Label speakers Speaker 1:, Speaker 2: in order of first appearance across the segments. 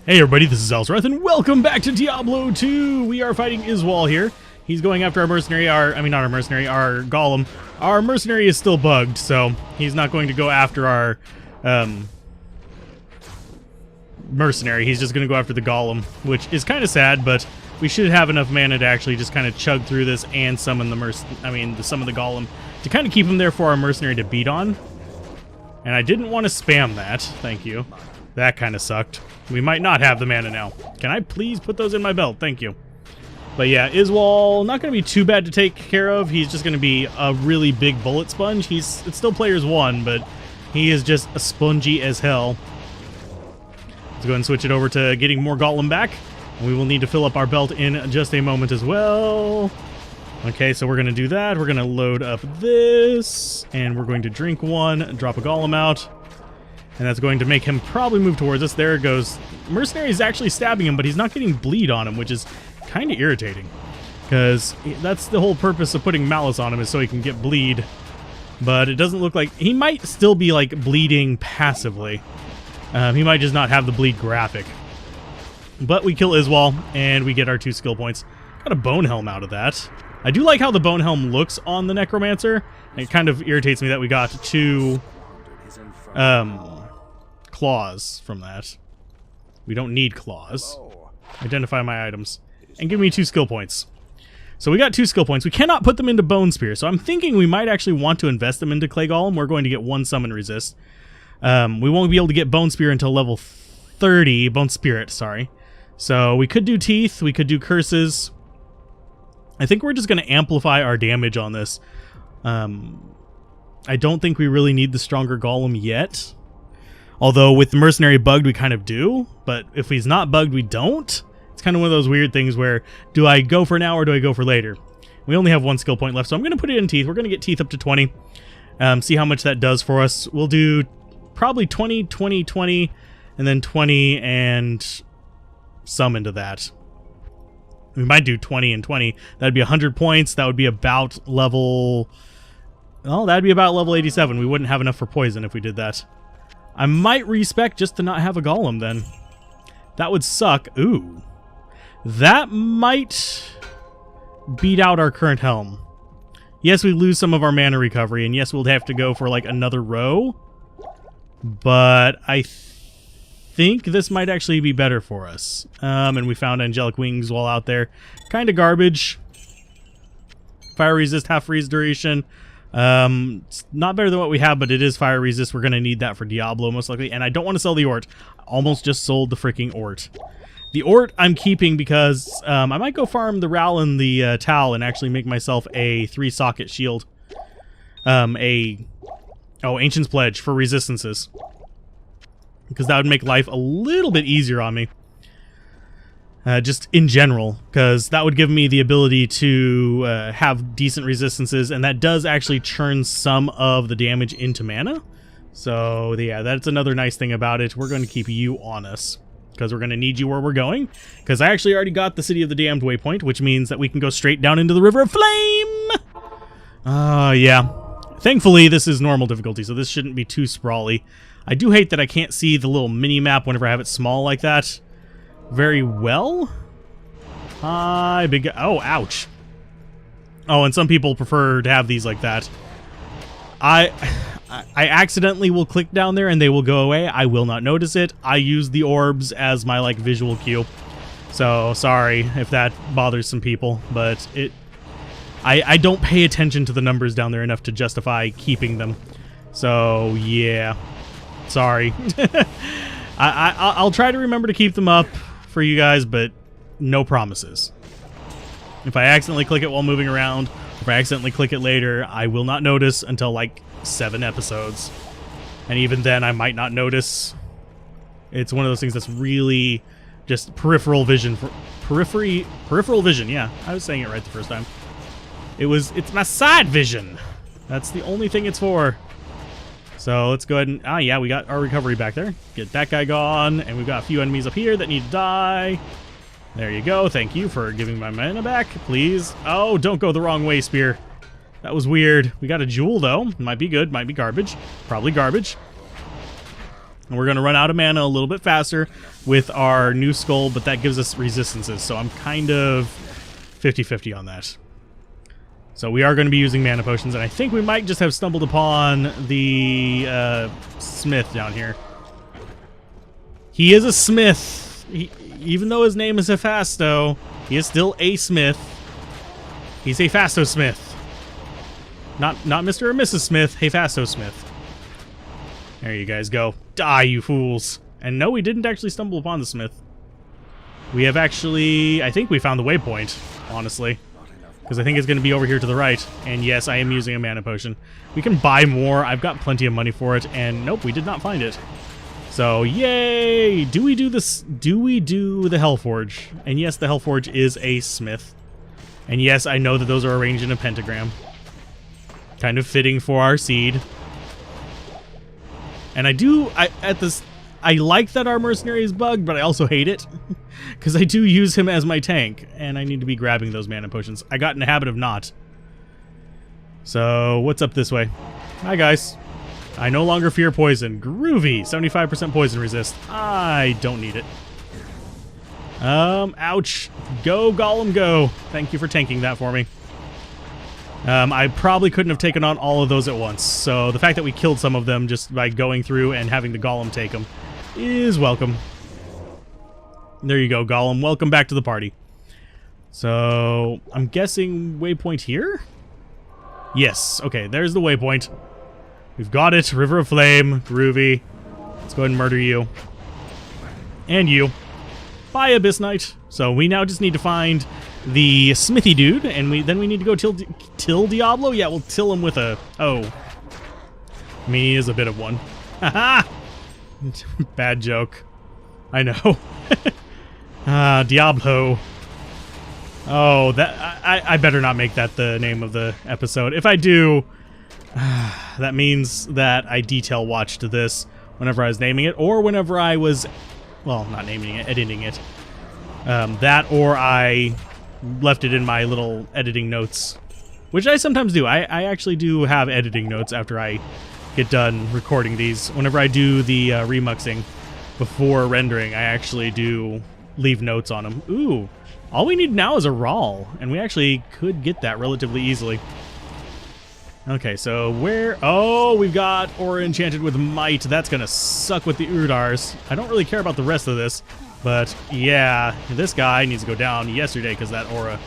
Speaker 1: Hey everybody, this is Alzorath, and welcome back to Diablo 2! We are fighting Iswal here. He's going after our mercenary, our golem. Our mercenary is still bugged, so he's not going to go after our mercenary. He's just going to go after the golem, which is kind of sad, but we should have enough mana to actually just kind of chug through this and summon the summon the golem to kind of keep him there for our mercenary to beat on. And I didn't want to spam that. Thank you. That kind of sucked. We might not have the mana now. Can I please put those in my belt? Thank you. But yeah, Iswal, not going to be too bad to take care of. He's just going to be a really big bullet sponge. It's still players 1, but he is just a spongy as hell. Let's go ahead and switch it over to getting more golem back. And we will need to fill up our belt in just a moment as well. Okay, so we're going to do that. We're going to load up this, and we're going to drink one, drop a golem out. And that's going to make him probably move towards us. There it goes. Mercenary is actually stabbing him, but he's not getting bleed on him, which is kind of irritating. Because that's the whole purpose of putting malice on him, is so he can get bleed. But it doesn't look like... He might still be, like, bleeding passively. He might just not have the bleed graphic. But we kill Iswal, and we get our 2 skill points. Got a bone helm out of that. I do like how the bone helm looks on the Necromancer. It kind of irritates me that we got 2... claws from that. We don't need claws. Identify my items. And give me 2 skill points. So we got 2 skill points. We cannot put them into Bone Spear, so I'm thinking we might actually want to invest them into Clay Golem. We're going to get 1 summon resist. We won't be able to get Bone Spear until level 30. Bone Spirit, sorry. So we could do Teeth. We could do Curses. I think we're just going to amplify our damage on this. I don't think we really need the stronger Golem yet. Although with the Mercenary bugged, we kind of do. But if he's not bugged, we don't. It's kind of one of those weird things where, do I go for now or do I go for later? We only have 1 skill point left, so I'm going to put it in Teeth. We're going to get Teeth up to 20. See how much that does for us. We'll do probably 20, 20, 20, and then 20 and some into that. We might do 20 and 20. That'd be 100 points. That would be about level... Well, that'd be about level 87. We wouldn't have enough for poison if we did that. I might respec just to not have a golem then. That would suck. Ooh. That might beat out our current helm. Yes, we lose some of our mana recovery, and yes, we'll have to go for like another row. But I think this might actually be better for us. And we found Angelic Wings while out there. Kind of garbage. Fire resist, half freeze duration. It's not better than what we have, but it is fire resist. We're going to need that for Diablo most likely, and I don't want to sell the Ort. I almost just sold the freaking Ort. The Ort I'm keeping because I might go farm the Ral and the Tal and actually make myself a 3-socket shield. Ancient's Pledge for resistances. Because that would make life a little bit easier on me. Just in general, because that would give me the ability to have decent resistances, and that does actually churn some of the damage into mana. So yeah, that's another nice thing about it. We're going to keep you on us, because we're going to need you where we're going, because I actually already got the City of the Damned waypoint, which means that we can go straight down into the River of Flame! Yeah. Thankfully, this is normal difficulty, so this shouldn't be too sprawly. I do hate that I can't see the little mini-map whenever I have it small like that very well. Hi, big guy. Oh, ouch. Oh, and some people prefer to have these like that. I accidentally will click down there and they will go away. I will not notice it. I use the orbs as my like visual cue. So sorry if that bothers some people, but I don't pay attention to the numbers down there enough to justify keeping them. So yeah, sorry. I'll try to remember to keep them up for you guys, but no promises. If I accidentally click it while moving around, if I accidentally click it later, I will not notice until like 7 episodes. And even then, I might not notice. It's one of those things that's really just peripheral vision. Peripheral vision, yeah. I was saying it right the first time. It's my side vision. That's the only thing it's for. So let's go ahead and... yeah, we got our recovery back there. Get that guy gone. And we've got a few enemies up here that need to die. There you go. Thank you for giving my mana back, please. Oh, don't go the wrong way, Spear. That was weird. We got a jewel, though. Might be good. Might be garbage. Probably garbage. And we're going to run out of mana a little bit faster with our new skull, but that gives us resistances, so I'm kind of 50-50 on that. So we are going to be using mana potions, and I think we might just have stumbled upon the smith down here. He is a smith. Even though his name is Hephasto, he is still a smith. He's a Fasto Smith. Not Mr. or Mrs. Smith, Hephasto Smith. There you guys go. Die, you fools. And no, we didn't actually stumble upon the smith. We have actually... I think we found the waypoint, honestly. Because I think it's going to be over here to the right. And yes, I am using a mana potion. We can buy more. I've got plenty of money for it. And nope, we did not find it. So, yay! Do we do this? Do we do the Hellforge? And yes, the Hellforge is a smith. And yes, I know that those are arranged in a pentagram. Kind of fitting for our seed. And I like that our mercenary is bugged, but I also hate it. Because I do use him as my tank. And I need to be grabbing those mana potions. I got in the habit of not. So, what's up this way? Hi, guys. I no longer fear poison. Groovy. 75% poison resist. I don't need it. Ouch. Go, Golem, go. Thank you for tanking that for me. I probably couldn't have taken on all of those at once, so the fact that we killed some of them just by going through and having the Golem take them is welcome. There you go, Golem. Welcome back to the party. So, I'm guessing waypoint here? Yes. Okay, there's the waypoint. We've got it. River of Flame. Groovy. Let's go ahead and murder you. And you. Bye, Abyss Knight. So we now just need to find the smithy dude, and then we need to go till Diablo? Yeah, we'll till him with a... Oh. I mean, he is a bit of one. Haha! Bad joke. I know. Diablo. Oh, that I better not make that the name of the episode. If I do, that means that I detail watched this whenever I was naming it, or whenever I was, well, not naming it, editing it. That, or I left it in my little editing notes, which I sometimes do. I actually do have editing notes after I get done recording these. Whenever I do the remuxing before rendering, I actually do leave notes on them. Ooh, all we need now is a Rawl, and we actually could get that relatively easily. Okay, so where... Oh, we've got Aura Enchanted with Might. That's gonna suck with the Urdars. I don't really care about the rest of this, but yeah, this guy needs to go down yesterday because that Aura...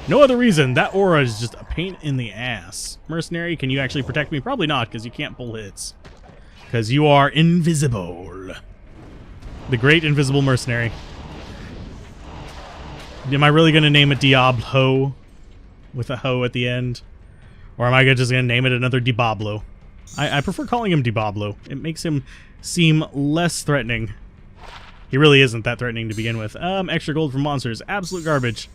Speaker 1: No other reason. That Aura is just a pain in the ass. Mercenary, can you actually protect me? Probably not, because you can't pull hits. Because you are invisible. The Great Invisible Mercenary. Am I really going to name it Diablo with a ho at the end? Or am I just going to name it another Diablo? I prefer calling him Diablo. It makes him seem less threatening. He really isn't that threatening to begin with. Extra gold for monsters. Absolute garbage.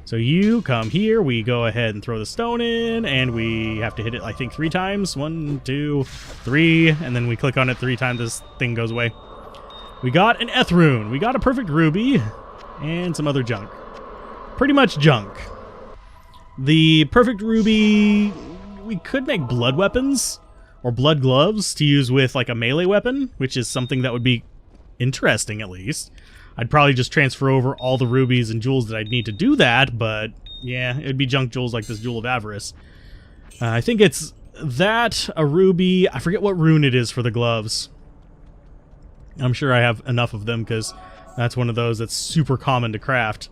Speaker 1: So you come here, we go ahead and throw the stone in, and we have to hit it, I think, 3 times. 1, 2, 3, and then we click on it 3 times, this thing goes away. We got an Ethrune, we got a perfect ruby, and some other junk. Pretty much junk. The perfect ruby, we could make blood weapons, or blood gloves, to use with like a melee weapon, which is something that would be interesting at least. I'd probably just transfer over all the rubies and jewels that I'd need to do that, but yeah, it'd be junk jewels like this Jewel of Avarice. I think it's that, a ruby, I forget what rune it is for the gloves. I'm sure I have enough of them because that's one of those that's super common to craft.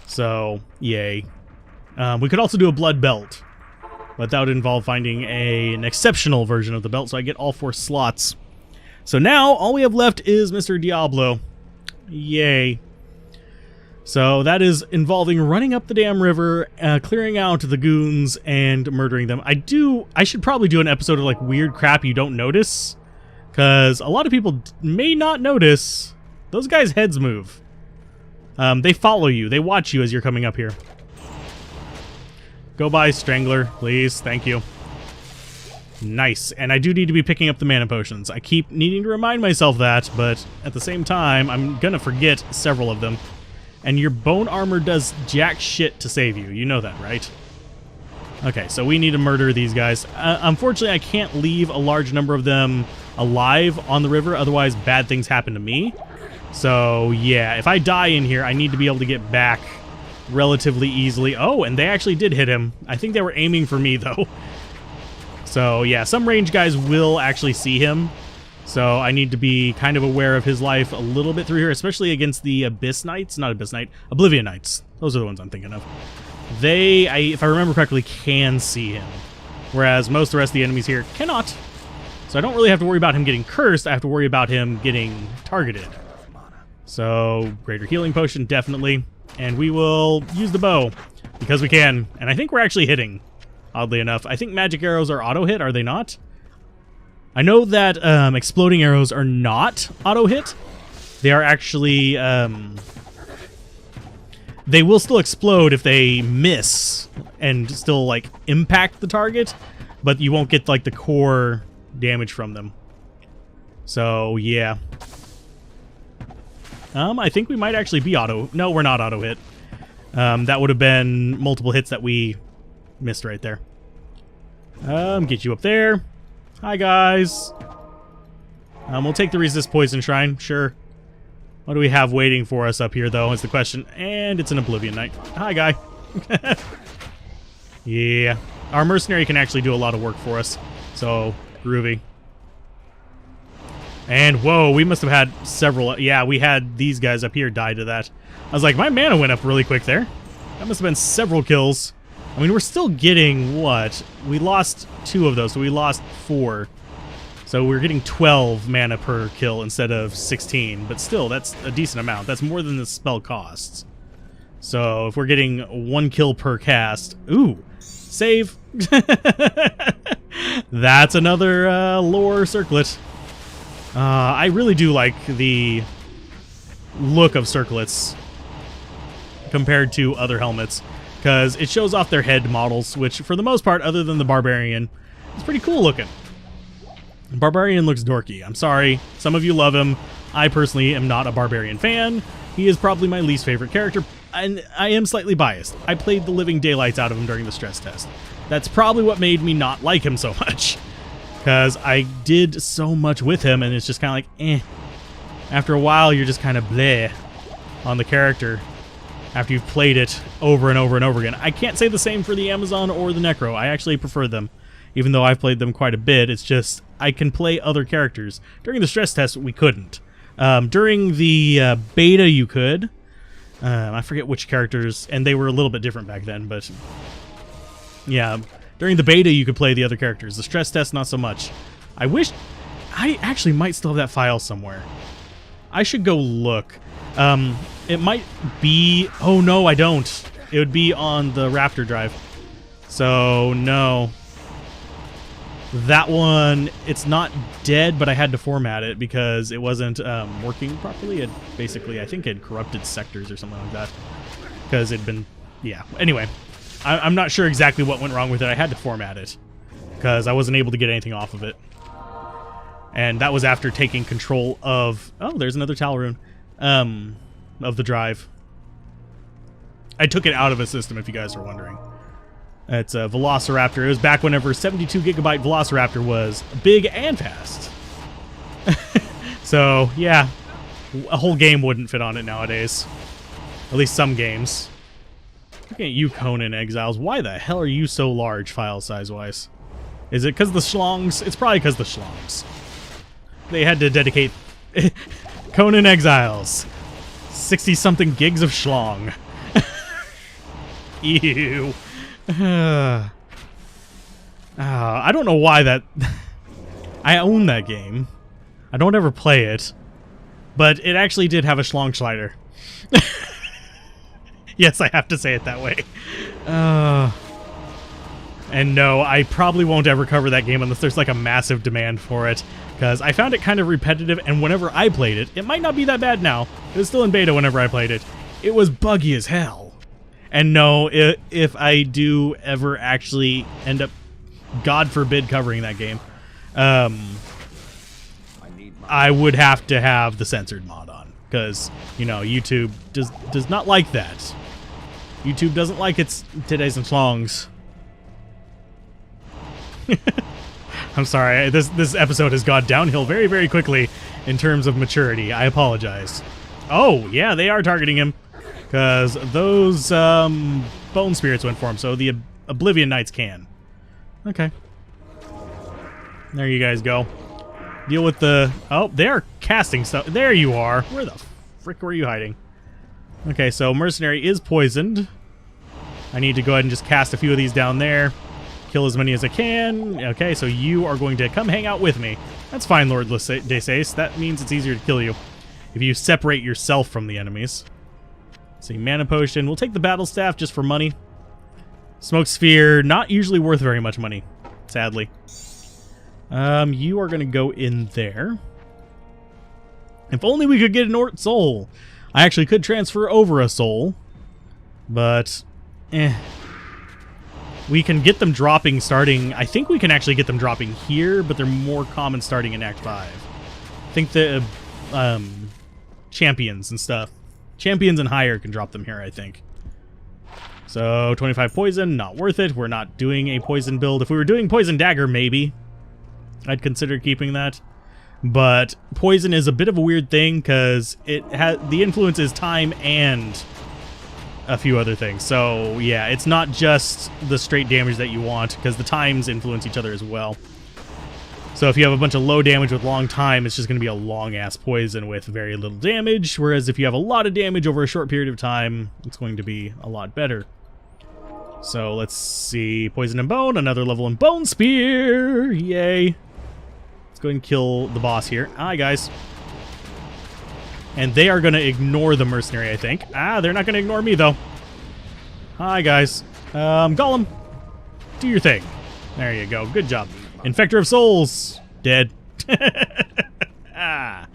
Speaker 1: So, yay. We could also do a blood belt, but that would involve finding an exceptional version of the belt, so I get all 4 slots. So now, all we have left is Mr. Diablo. Yay. So that is involving running up the damn river, clearing out the goons, and murdering them. I should probably do an episode of like weird crap you don't notice, because a lot of people may not notice. Those guys' heads move. They follow you. They watch you as you're coming up here. Go by, Strangler, please. Thank you. Nice. And I do need to be picking up the mana potions. I keep needing to remind myself that, but at the same time, I'm gonna forget several of them. And your bone armor does jack shit to save you. You know that, right? Okay, so we need to murder these guys. Unfortunately, I can't leave a large number of them alive on the river. Otherwise, bad things happen to me. So, yeah, if I die in here, I need to be able to get back relatively easily. Oh, and they actually did hit him. I think they were aiming for me, though. So, yeah, some range guys will actually see him. So I need to be kind of aware of his life a little bit through here, especially against the Abyss Knights. Not Abyss Knight, Oblivion Knights. Those are the ones I'm thinking of. They, if I remember correctly, can see him. Whereas most of the rest of the enemies here cannot. So I don't really have to worry about him getting cursed. I have to worry about him getting targeted. So, greater healing potion, definitely. And we will use the bow, because we can. And I think we're actually hitting, oddly enough. I think magic arrows are auto-hit, are they not? I know that exploding arrows are not auto-hit. They are actually... they will still explode if they miss and still, like, impact the target. But you won't get, like, the core damage from them. So, yeah. I think we might actually be auto... No, we're not auto-hit. That would have been multiple hits that we missed right there. Get you up there. Hi, guys. We'll take the Resist Poison Shrine, sure. What do we have waiting for us up here, though, is the question. And it's an Oblivion Knight. Hi, guy. Yeah. Our Mercenary can actually do a lot of work for us. So, groovy. And, whoa, we must have had several... Yeah, we had these guys up here die to that. I was like, my mana went up really quick there. That must have been several kills. I mean, we're still getting, what? We lost 2 of those, so we lost 4. So we're getting 12 mana per kill instead of 16. But still, that's a decent amount. That's more than the spell costs. So if we're getting 1 kill per cast... Ooh, save. That's another lore circlet. I really do like the look of circlets compared to other helmets, because it shows off their head models, which for the most part, other than the Barbarian, is pretty cool looking. Barbarian looks dorky. I'm sorry. Some of you love him. I personally am not a Barbarian fan. He is probably my least favorite character, and I am slightly biased. I played the living daylights out of him during the stress test. That's probably what made me not like him so much. Because I did so much with him, and it's just kind of like, eh. After a while, you're just kind of bleh on the character after you've played it over and over and over again. I can't say the same for the Amazon or the Necro. I actually prefer them, even though I've played them quite a bit. It's just, I can play other characters. During the stress test, we couldn't. During the beta, you could. I forget which characters, and they were a little bit different back then, but yeah. During the beta, you could play the other characters. The stress test, not so much. I wish... I actually might still have that file somewhere. I should go look. It might be... Oh, no, I don't. It would be on the Raptor drive. So, no. That one, it's not dead, but I had to format it because it wasn't working properly. It basically, I think it corrupted sectors or something like that. Because it'd been... Yeah. Anyway. I'm not sure exactly what went wrong with it. I had to format it because I wasn't able to get anything off of it. And that was after taking control of... Oh, there's another Talrune. Of the drive. I took it out of a system, if you guys are wondering. It's a Velociraptor. It was back whenever 72 gigabyte Velociraptor was big and fast. So, yeah. A whole game wouldn't fit on it nowadays. At least some games. Looking at you, Conan Exiles. Why the hell are you so large, file size-wise? Is it because of the schlongs? It's probably because of the schlongs. They had to dedicate... Conan Exiles. 60-something gigs of schlong. Ew. I don't know why that... I own that game. I don't ever play it. But it actually did have a schlong slider. Yes, I have to say it that way. And no, I probably won't ever cover that game unless there's like a massive demand for it. Because I found it kind of repetitive, and whenever I played it, it might not be that bad now. It was still in beta whenever I played it. It was buggy as hell. And no, if I do ever actually end up, God forbid, covering that game, I would have to have the censored mod on. Because, you know, YouTube does not like that. YouTube doesn't like its titties and schlongs. I'm sorry. This episode has gone downhill very, very quickly in terms of maturity. I apologize. Oh, yeah, they are targeting him. Because those bone spirits went for him, so the Oblivion Knights can. Okay. There you guys go. Deal with the... Oh, they're casting stuff. There you are. Where the frick were you hiding? Okay, so Mercenary is poisoned. I need to go ahead and just cast a few of these down there. Kill as many as I can. Okay, so you are going to come hang out with me. That's fine, Lord Desace. That means it's easier to kill you if you separate yourself from the enemies. See, Mana Potion. We'll take the Battle Staff just for money. Smoke Sphere, not usually worth very much money, sadly. You are going to go in there. If only we could get an Ort Soul. I actually could transfer over a soul, but we can get them dropping starting... I think we can actually get them dropping here, but they're more common starting in Act 5. I think the champions and stuff. Champions and higher can drop them here, I think. So, 25 poison, not worth it. We're not doing a poison build. If we were doing Poison Dagger, maybe I'd consider keeping that. But poison is a bit of a weird thing because the influence is time and a few other things. So yeah, it's not just the straight damage that you want because the times influence each other as well. So if you have a bunch of low damage with long time, it's just going to be a long ass poison with very little damage. Whereas if you have a lot of damage over a short period of time, it's going to be a lot better. So let's see, poison and bone, another level in bone spear. Yay. Go ahead and kill the boss here. Hi, guys. And they are going to ignore the mercenary, I think. They're not going to ignore me, though. Hi, guys. Golem, do your thing. There you go. Good job. Infector of Souls. Dead. Oh,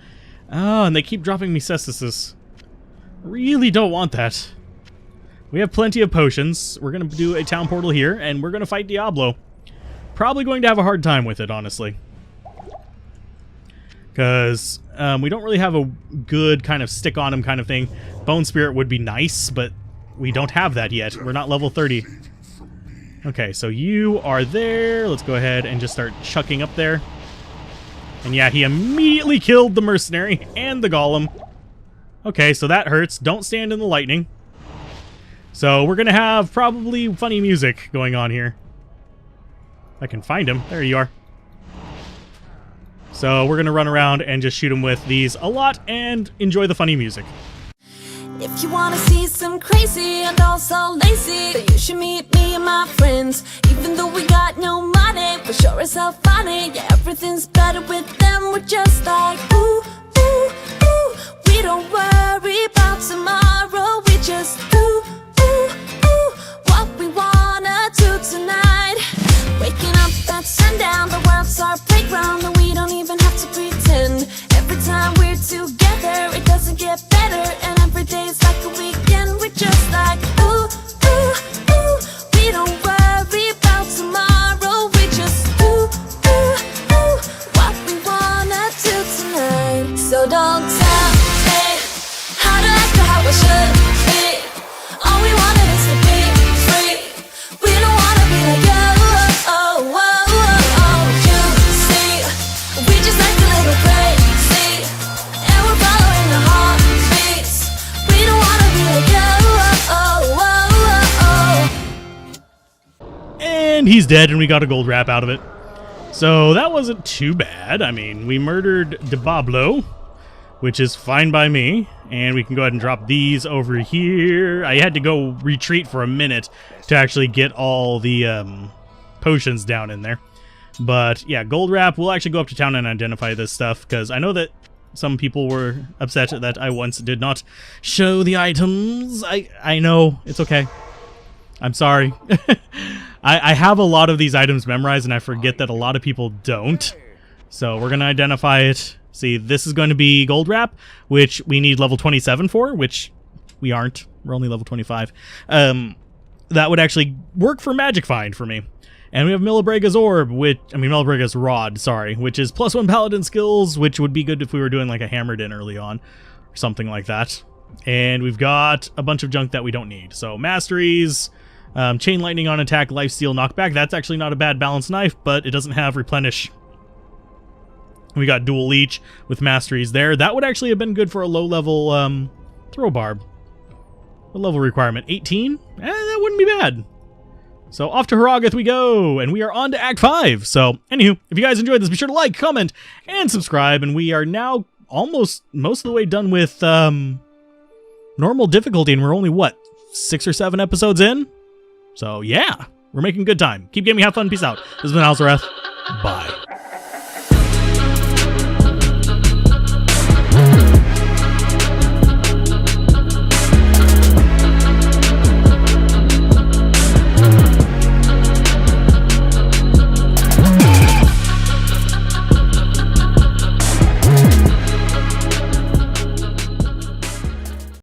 Speaker 1: and they keep dropping me cestices. Really don't want that. We have plenty of potions. We're going to do a town portal here, and we're going to fight Diablo. Probably going to have a hard time with it, honestly. Because we don't really have a good kind of stick on him kind of thing. Bone Spirit would be nice, but we don't have that yet. We're not level 30. Okay, so you are there. Let's go ahead and just start chucking up there. And yeah, he immediately killed the mercenary and the golem. Okay, so that hurts. Don't stand in the lightning. So we're going to have probably funny music going on here. I can find him. There you are. So we're going to run around and just shoot him with these a lot and enjoy the funny music.
Speaker 2: If you want to see some crazy and also lazy, then you should meet me and my friends. Even though we got no money, we sure as hell funny. Yeah, everything's better with them. We're just like, ooh, ooh, ooh. We don't worry about tomorrow. We just do, ooh, ooh, what we wanna do tonight. Waking up at sundown, the world's our playground, and we don't even have to pretend. Every time we're together, it doesn't get better, and every day's like a weekend. We're just like, ooh, ooh, ooh. We don't worry about tomorrow. We just do, ooh, ooh, what we wanna do tonight. So don't tell me how to act or how I should be. All we wanted is to be free. We don't wanna be like you.
Speaker 1: And he's dead, and we got a gold wrap out of it. So that wasn't too bad. I mean, we murdered Diablo, which is fine by me. And we can go ahead and drop these over here. I had to go retreat for a minute to actually get all the potions down in there. But yeah, gold wrap. We'll actually go up to town and identify this stuff, because I know that some people were upset that I once did not show the items. I know. It's okay. I'm sorry. I have a lot of these items memorized, and I forget that a lot of people don't. So we're going to identify it. See, this is going to be gold wrap, which we need level 27 for, which we aren't. We're only level 25. That would actually work for Magic Find for me. And we have Milibrega's Orb, Milibrega's Rod, sorry, which is +1 Paladin skills, which would be good if we were doing like a Hammered In early on, or something like that. And we've got a bunch of junk that we don't need. So Masteries, Chain lightning on attack, lifesteal knockback. That's actually not a bad balanced knife, but it doesn't have replenish. We got dual leech with masteries there. That would actually have been good for a low level throw barb. What level requirement? 18? That wouldn't be bad. So off to Harrogath we go, and we are on to Act 5. So, anywho, if you guys enjoyed this, be sure to like, comment, and subscribe. And we are now almost most of the way done with normal difficulty, and we're only, what, 6 or 7 episodes in? So, yeah, we're making good time. Keep gaming, have fun, peace out. This has been Alzorath. Bye.